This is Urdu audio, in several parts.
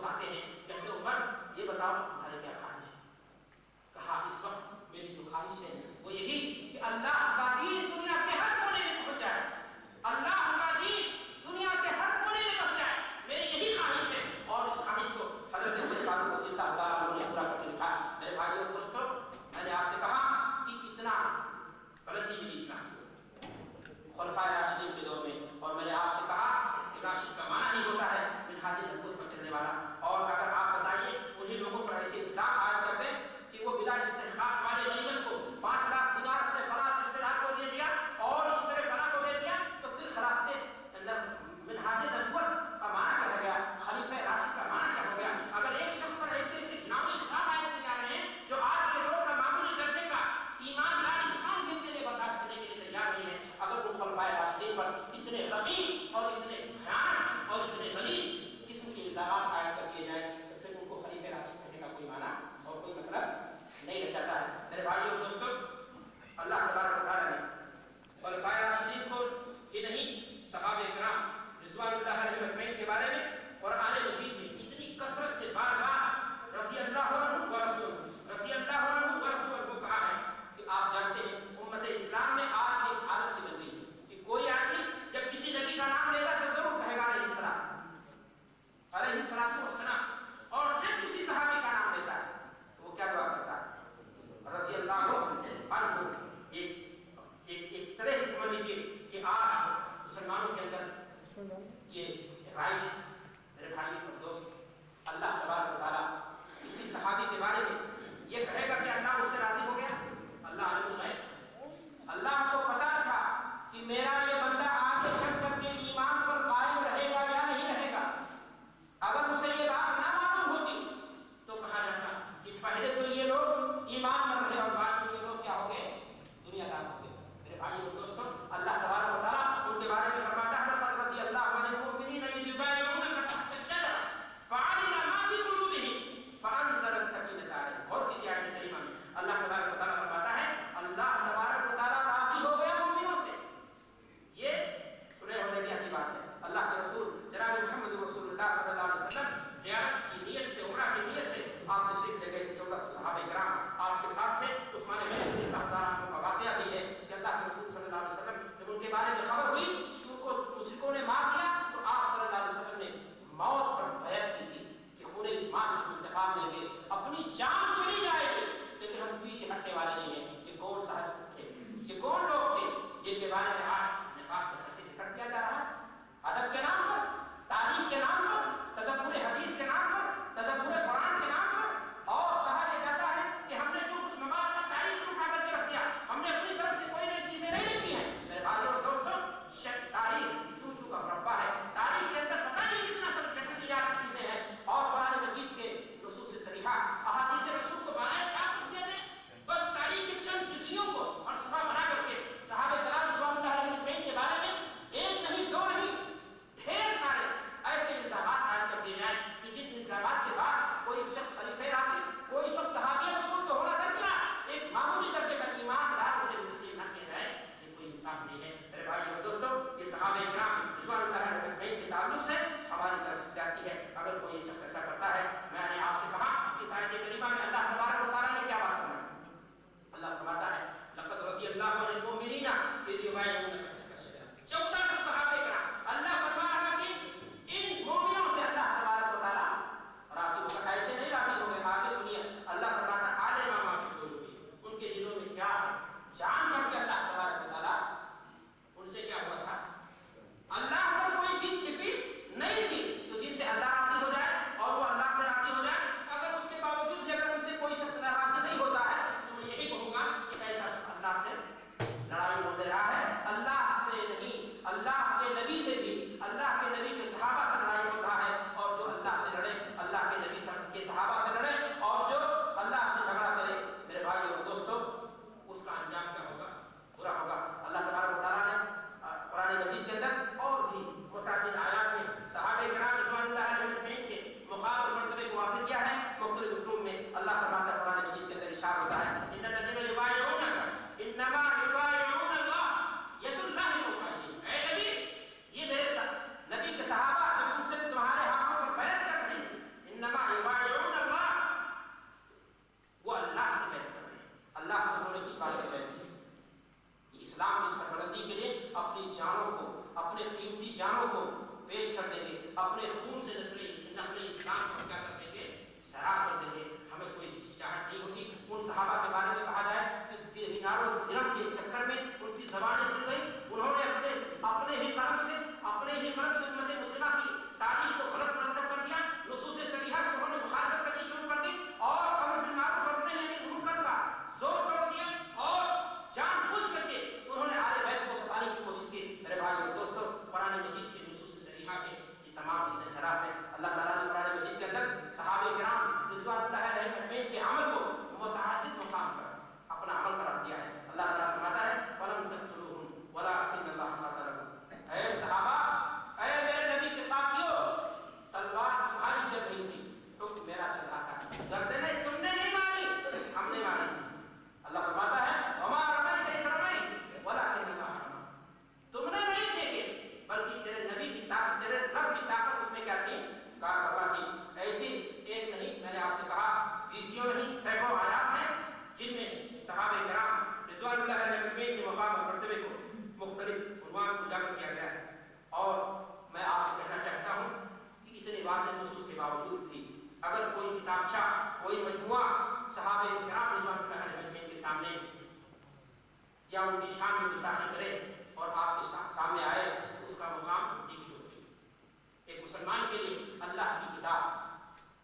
آتے ہیں، کہتے عمر یہ بتاؤ تمہاری کیا خواہش ہے؟ کہا اس وقت میری جو خواہش ہے وہ یہی کہ اللہ کا دین دنیا کے ہر کونے میں پہنچ جائے، اللہ کا دین دنیا کے ہر کونے میں پہنچ جائے، میری یہی خواہش ہے۔ اور اس خواہش کو حضرت عمر فاروق رضی اللہ تعالیٰ عنہ نے پورا کر کے لکھا۔ میرے بھائیوں اور دوستوں، میں نے آپ سے کہا کہ اتنا بلندی ملی اسلام کو خلفائے راشدین کے دور میں، اور میں نے آپ سے کہا کہ راشد کا معنی ہی ہوتا ہے منہاج نبوت پر چلنے والا۔ اور اگر آپ بتائیے انہیں لوگوں پر ایسے الزام عائد کر دیں کہ وہ بلا استحقاق مال غنیمت کو 5 لاکھ دینار اپنے فلاں رشتے دار کو دے دیا اور اس طرح فلاں کو دے دیا، تو پھر خلافت منہاج نبوت کا معنی کیا ہو گیا؟ خلیفہ راشد کا معنی کیا ہو گیا؟ اگر ایک شخص پر ایسے ایسے گناہی الزام عائد کیے جا رہے ہیں جو آج کے دور کا معمولی درجے کا ایماندار انسان بھی ان کے لیے برداشت کرنے کے لیے تیار نہیں ہے، اگر وہ خلفائے راشدین پر اتنے رقیق اور اتنے بھیانک اور اتنے غلیظ قسم کے الزامات عائد کر دیے جائیں تو پھر ان کو خلیفہ راشد کہنے کا کوئی معنی اور کوئی مطلب نہیں رہ جاتا ہے۔ میرے بھائیوں اور دوستوں، اللہ تبارک و تعالیٰ نے خلفائے راشدین کو ہی نہیں، صحابہ کرام رضوان اللہ علیہم اجمعین کے بارے میں قرآن مجید میں اتنی کثرت سے بار بار رضی اللہ عنہ و رسولہ، رضی اللہ عنہ و رسولہ کو کہا ہے کہ آپ جانتے ہیں امت اسلام میں آج ایک عادت سی بن گئی ہے کہ کوئی آدمی جب کسی نبی کا نام لے گا تو ضرور کہے گا علیہ السلام، علیہ السلام والسلام، اور جب کسی صحابی کا نام لیتا ہے تو وہ کیا دعا کرتا ہے؟ رضی اللہ عنہ۔ ایک طرح سے سمجھ لیجیے کہ آج مسلمانوں کے اندر یہ رائج ہے۔ میرے بھائی اور دوست، اللہ تبارک و تعالیٰ کسی صحابی کے بارے میں یہ کہے گا کہ اللہ اس سے راضی ہو گیا؟ اللہ علیہ ہے، اللہ کو پتا تھا کہ میرا یہ بندہ آگے چل کر کے ایمان پر قائم رہے گا یا نہیں رہے گا۔ اگر اسے یہ بات نہ معلوم ہوتی تو کہا جاتا کہ پہلے تو یہ لوگ ایمان پر رہے اور بعد میں یہ لوگ کیا ہو گئے؟ دنیا دار ہو گئے۔ میرے بھائی اور دوستوں، اللہ تبارک و تعالیٰ ان کے بارے میں فرماتا ہے لقد رضی اللہ عن المؤمنین اذ یبایعونک تحت الشجرہ فعلم ما فی قلوبہم فانزل السکینۃ علیہم۔ غور کیجیے آیت کریمہ میں اللہ تبارک و تعالیٰ فرماتا ہے اللہ تبارک و تعالیٰ راضی ہو گیا مومنوں سے۔ یہ صلح حدیبیہ کی بات ہے۔ اللہ کے رسول جناب محمد رسول اللہ صلی اللہ علیہ وسلم زیارت کی نیت سے، عمرہ کی نیت سے آپ تشریف لے گئے تھے، 1400 صحابہ کرام آپ کے ساتھ تھے۔ عثمان بن عفان رضی اللہ تعالیٰ عنہ کا واقعہ بھی ہے کہ اللہ کے رسول صلی اللہ علیہ وسلم جب ان کے بارے میں خبر ہوئی کہ ان کو مشرکوں نے مار دیا تو آپ صلی اللہ علیہ وسلم نے موت پر بیعت کی تھی کہ خون عثمان کا انتقام لیں گے، اپنی جان چلی جائے گی لیکن ہم پیچھے ہٹنے والے نہیں ہیں۔ یہ کون صاحب تھے؟ یہ کون لوگ تھے جن کے بارے میں آج نفاق کا سرٹیفکیٹ دیا جا رہا ہے؟ ادب کے نام پر، تاریخ کے نام پر، تدبر حدیث کے نام پر، تدبر قرآن کے نام پر، اور کہا یہ جاتا ہے کہ ہم نے جو کچھ مواد کا تاریخ سے اٹھا کر کے رکھ دیا، ہم نے اپنی طرف سے کوئی نئی چیزیں نہیں لکھی ہیں۔ میرے بھائیوں اور دوستوں، تاریخ چو چو کا مربع ہے، تاریخ کے اندر پتہ نہیں کتنا سب جٹلیات کی چیزیں ہیں، اور قرآن مجید کے نصوص صریحہ احادیث رسول کو بنایا کیا کر دیا جائے؟ بس تاریخ کے چند جزیوں کو فلسفہ بنا کر کے صحابہ کرام رضوان اللہ علیہم کے بارے میں ایک نہیں دو نہیں ڈھیر سارے ایسے الزامات عائد کر دیے جائیں کہ جن الزامات کے بعد کوئی شخص خلیفہ راشد، کوئی شخص صحابی رسول تو ہونا درکار، ایک معمولی درجے کا ایماندار اسے تسلیم نہ کیا جائے، یہ کوئی انصاف نہیں ہے۔ میرے بھائی اور دوستوں، یہ صحابہ کرام رضوان اللہ علیہم کے تعلق سے ہماری طرف سے جاتی ہے۔ اگر کوئی شخص ایسا کرتا ہے، میں نے آپ سے کہا کہ اس آیت کریمہ میں اللہ تبارک و تعالیٰ نے کیا بات فرمائی؟ اللہ فرماتا ہے لقد رضی اللہ عن المؤمنین اذ یبایعونک تحت الشجرہ۔ 1400 صحابہ کرام، اللہ فرما رہا کہ ان مومنوں سے اللہ تبارک و تعالیٰ راضی ہوگا۔ ایسے نہیں راضی ہوں گے، آگے سنیے اللہ فرماتا ہے عالم ما فی قلوبہم، ان کے دلوں میں کیا ہے جان کر کے اللہ تبارک و تعالیٰ ان سے کیا ہوا تھا؟ اللہ پر کوئی چیز چھپی نہیں تھی، تو جن سے اللہ راضی ہو جائے اور باوجود بھی اگر کوئی کتابچہ کوئی مجموعہ صحابہ کرام رضوان اللہ علیہم کے سامنے یا ان کی شان میں گستاخی کرے اور آپ کے سامنے آئے تو اس کا مقام دیکھی ہوتی ہے۔ ایک مسلمان کے لیے اللہ کی کتاب،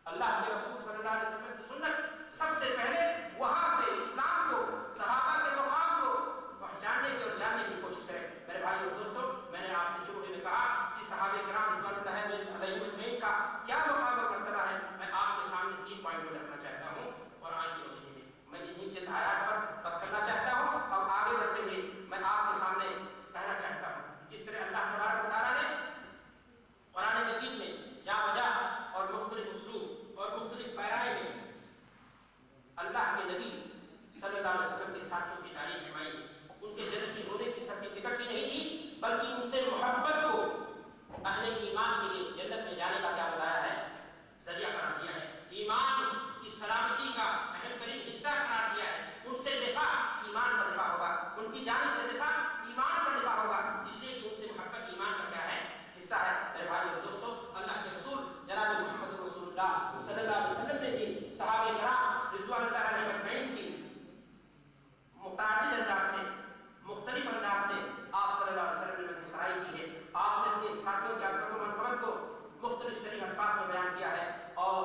اللہ کے رسول صلی اللہ علیہ وسلم کی سنت سب سے پہلے وہاں سے اسلام کو، صحابہ کے مقام کو پہچاننے کی اور جاننے کی کوشش کریں۔ میرے بھائی اور دوستو، میں نے آپ سے شروع میں کہا کہ صحابہ کرام رضوان اللہ علیہم کا کیا مقام اور مرتبہ ہے۔ میں آپ کے سامنے 3 پوائنٹ رکھنا چاہتا ہوں قرآن کی روشنی میں۔ میں انہیں چند آیات پر بس کرنا چاہتا ہوں اور آگے بڑھتے ہوئے میں آپ کے سامنے کہنا چاہتا ہوں جس طرح اللہ تبارک و تعالیٰ نے قرآن مجید میں جا بجا اور مختلف اسلوب اور مختلف پیرائی میں اللہ کے نبی صلی اللہ علیہ وسلم کے ساتھیوں کی تعریف فرمائی، ان کے جنتی ہونے کی سرٹیفکیٹ ہی نہیں دی بلکہ ان سے محبت کو اہل ایمان کے لیے جنت میں جانے کا کیا بتایا ہے، ذریعہ قرار دیا ہے۔ ایمان کی سلامتی کا اہم ترین حصہ قرار دیا ہے۔ ان سے دفاع ایمان کا دفاع ہوگا، ان کی جانب سے دفاع ایمان کا دفاع ہوگا، اس لیے کہ ان سے محبت ایمان کا کیا ہے، حصہ ہے۔ میرے بھائی اور دوستو، اللہ کے رسول جناب محمد رسول اللہ صلی اللہ علیہ وسلم نے بھی صحابہ کرام رضوان اللہ علیہم اجمعین کی متعدد انداز سے، مختلف انداز سے آپ صلی اللہ علیہ وسلم نے مدح سرائی کی ہے۔ آپ نے اپنے ساتھیوں کی عظمت و مرتبت کو مختلف صریح الفاظ میں بیان کیا ہے، اور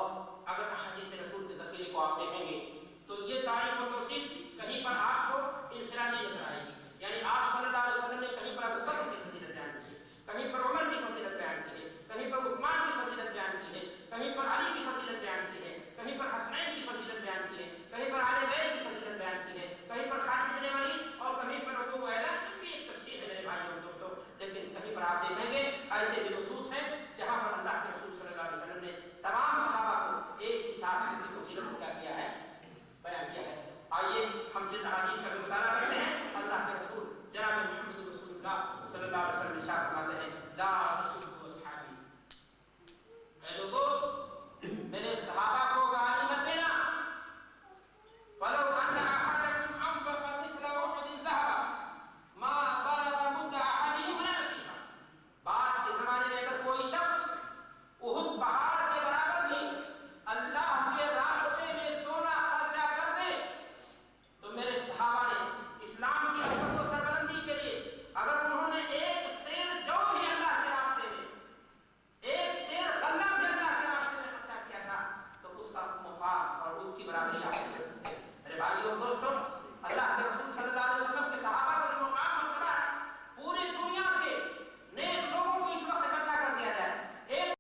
اگر احادیث رسول کے ذخیرے کو آپ دیکھیں گے تو یہ تعریف و توصیف کہیں پر آپ کو انفرادی نظر آئے گی، یعنی آپ صلی اللہ علیہ وسلم نے کہیں پر ابو بکر کی فضیلت بیان کی ہے، کہیں پر عمر کی فضیلت بیان کی ہے، کہیں پر عثمان کی فضیلت بیان کی ہے، کہیں پر علی کی فضیلت بیان کی ہے، کہیں پر حسنین کی فضیلت بیان کی ہے، کہیں پر آل بیت کی فضیلت بیان کی ہے، کہیں پر خالد بن ولید اور کہیں پر ابو عبیدہ کی ایک تفسیر ہے میرے بھائی اور دوستو۔ لیکن کہیں پر آپ دیکھیں گے ایسے بھی نصوص ہیں جہاں پر اللہ کے رسول صلی اللہ علیہ وسلم نے تمام